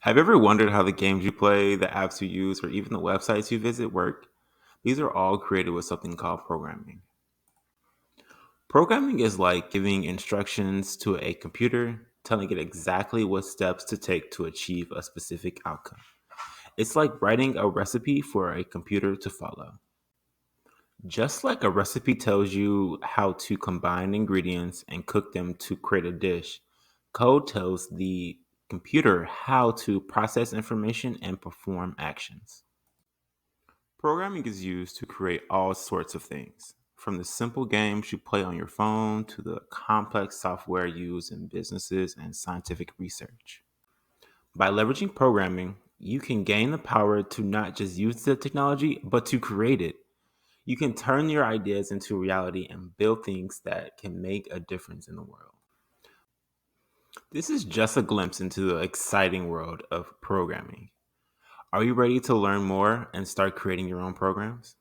Have you ever wondered how the games you play, the apps you use, or even the websites you visit work? These are all created with something called programming. Programming is like giving instructions to a computer, telling it exactly what steps to take to achieve a specific outcome. It's like writing a recipe for a computer to follow. Just like a recipe tells you how to combine ingredients and cook them to create a dish, code tells the computer how to process information and perform actions. Programming is used to create all sorts of things, from the simple games you play on your phone to the complex software used in businesses and scientific research. By leveraging programming, you can gain the power to not just use the technology, but to create it. You can turn your ideas into reality and build things that can make a difference in the world. This is just a glimpse into the exciting world of programming. Are you ready to learn more and start creating your own programs?